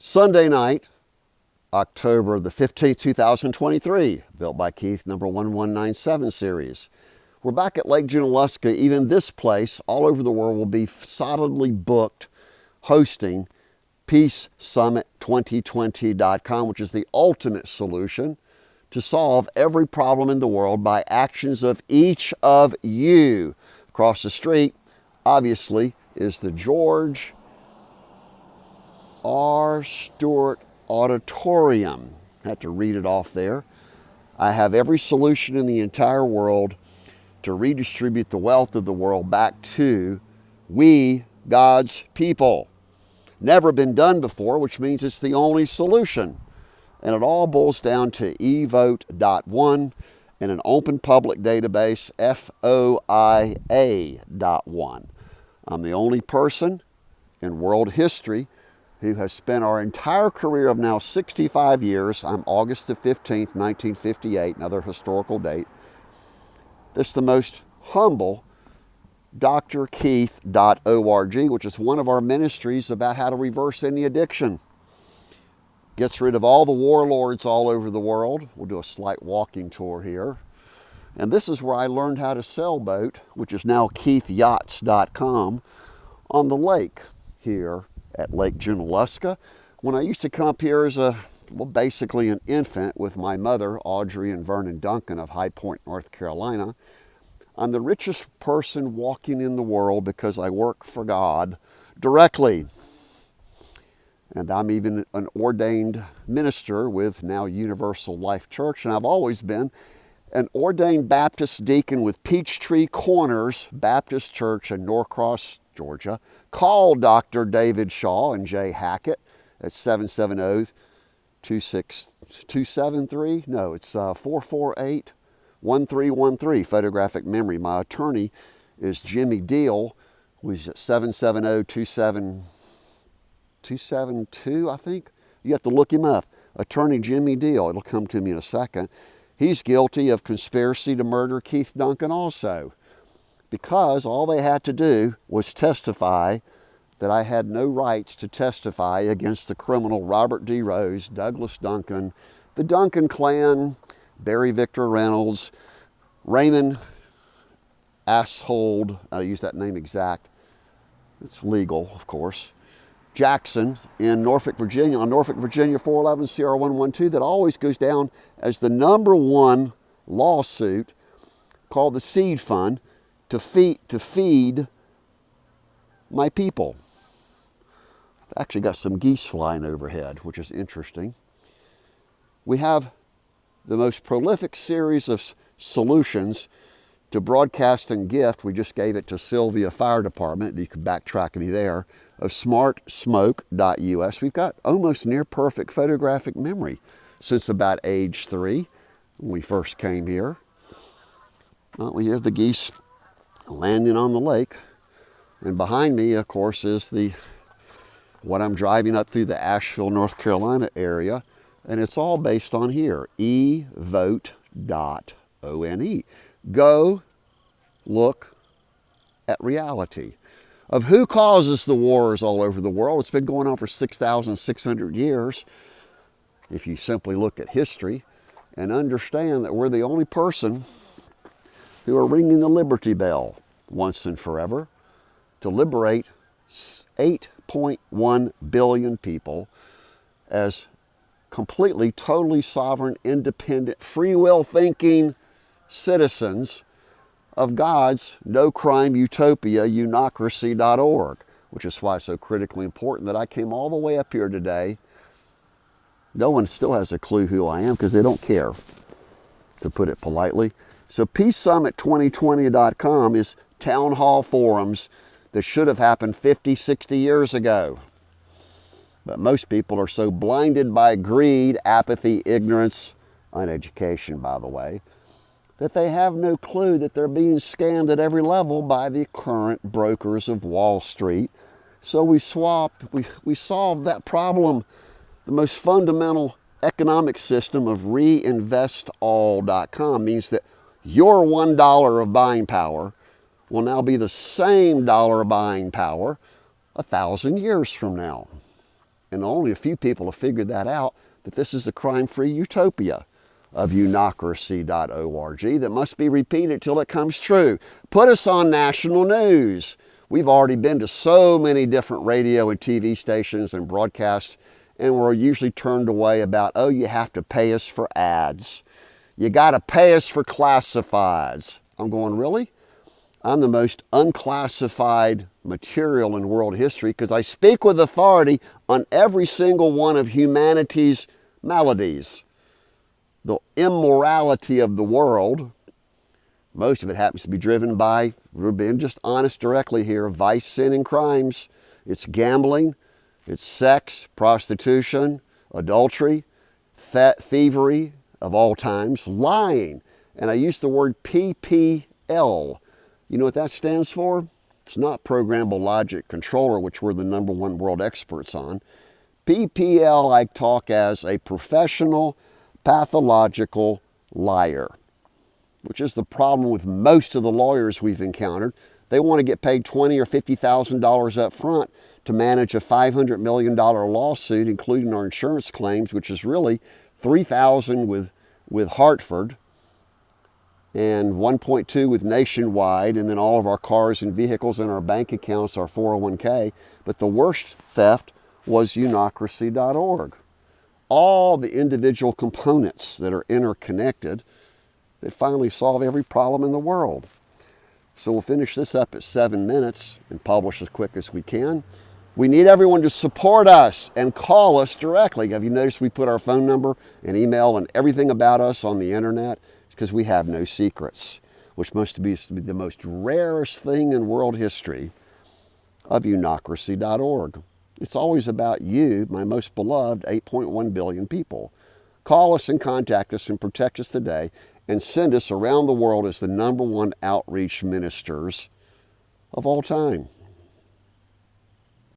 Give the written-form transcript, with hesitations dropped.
Sunday night, October the 15th, 2023, Built by Keith, number 1197 series. We're back at Lake Junaluska. Even this place, all over the world, will be solidly booked hosting PeaceSummit2020.com, which is the ultimate solution to solve every problem in the world by actions of each of you. Across the street, obviously, is the George R. Stewart Auditorium. I had to read it off there. I have every solution in the entire world to redistribute the wealth of the world back to we, God's people. Never been done before, which means it's the only solution. And it all boils down to Evote.one and an open public database, FOIA.ONE. I'm the only person in world history who has spent our entire career of now 65 years, I'm August the 15th, 1958, another historical date, that's the most humble drkeith.org, which is one of our ministries about how to reverse any addiction. Gets rid of all the warlords all over the world. We'll do a slight walking tour here. And this is where I learned how to sailboat, which is now KeithYachts.com, on the lake here at Lake Junaluska. When I used to come up here as basically an infant with my mother, Audrey and Vernon Duncan of High Point, North Carolina, I'm the richest person walking in the world because I work for God directly. And I'm even an ordained minister with now Universal Life Church, and I've always been an ordained Baptist deacon with Peachtree Corners Baptist Church in Norcross, Georgia. Call Dr. David Shaw and Jay Hackett at 770-273. No, it's 448-1313. Photographic memory. My attorney is Jimmy Deal, who's at 770-272, I think. You have to look him up. Attorney Jimmy Deal. It'll come to me in a second. He's guilty of conspiracy to murder Keith Duncan also, because all they had to do was testify that I had no rights to testify against the criminal Robert D. Rose, Douglas Duncan, the Duncan clan, Barry Victor Reynolds, Raymond Asshold, I'll use that name exact, it's legal, of course, Jackson in Norfolk, Virginia, on Norfolk, Virginia 411 CR 112, that always goes down as the #1 lawsuit called the Seed Fund to feed my people. I've actually got some geese flying overhead, which is interesting. We have the most prolific series of solutions to broadcast and gift. We just gave it to Sylvia Fire Department. You can backtrack me there. Of smartsmoke.us. We've got almost near perfect photographic memory since about age 3 when we first came here. Well, we hear the geese landing on the lake. And behind me, of course, is what I'm driving up through the Asheville, North Carolina area. And it's all based on here, Evote.one. Go look at reality of who causes the wars all over the world. It's been going on for 6,600 years. If you simply look at history and understand that we're the only person who are ringing the liberty bell once and forever to liberate 8.1 billion people as completely, totally sovereign, independent, free will thinking citizens of God's no-crime utopia, uNIocracy.org, which is why it's so critically important that I came all the way up here today. No one still has a clue who I am because they don't care, to put it politely. So PeaceSummit2020.com is town hall forums that should have happened 50, 60 years ago. But most people are so blinded by greed, apathy, ignorance, uneducation, by the way, that they have no clue that they're being scammed at every level by the current brokers of Wall Street. So we solved that problem. The most fundamental economic system of reinvestall.com means that your $1 of buying power will now be the same dollar buying power 1,000 years from now. and only a few people have figured that out, that this is a crime-free utopia of uNIocracy.org that must be repeated till it comes true. Put us on national news. We've already been to so many different radio and TV stations and broadcasts, and we're usually turned away about, oh, you have to pay us for ads. You got to pay us for classifieds. I'm going, really? I'm the most unclassified material in world history because I speak with authority on every single one of humanity's maladies. The immorality of the world, most of it happens to be driven by, we're being just honest directly here, vice, sin, and crimes. It's gambling, it's sex, prostitution, adultery, thievery of all times, lying. And I use the word PPL. You know what that stands for? It's not programmable logic controller, which we're the #1 world experts on. PPL I talk as a professional pathological liar, which is the problem with most of the lawyers we've encountered. They want to get paid $20,000 or $50,000 up front to manage a $500 million lawsuit, including our insurance claims, which is really $3,000 with Hartford and $1.2 with Nationwide, and then all of our cars and vehicles and our bank accounts, our 401k. But the worst theft was uNIocracy.org. All the individual components that are interconnected that finally solve every problem in the world. So we'll finish this up at 7 minutes and publish as quick as we can. We need everyone to support us and call us directly. Have you noticed we put our phone number and email and everything about us on the internet? It's because we have no secrets, which must be the most rarest thing in world history of uNIocracy.org. It's always about you, my most beloved 8.1 billion people. Call us and contact us and protect us today and send us around the world as the #1 outreach ministers of all time.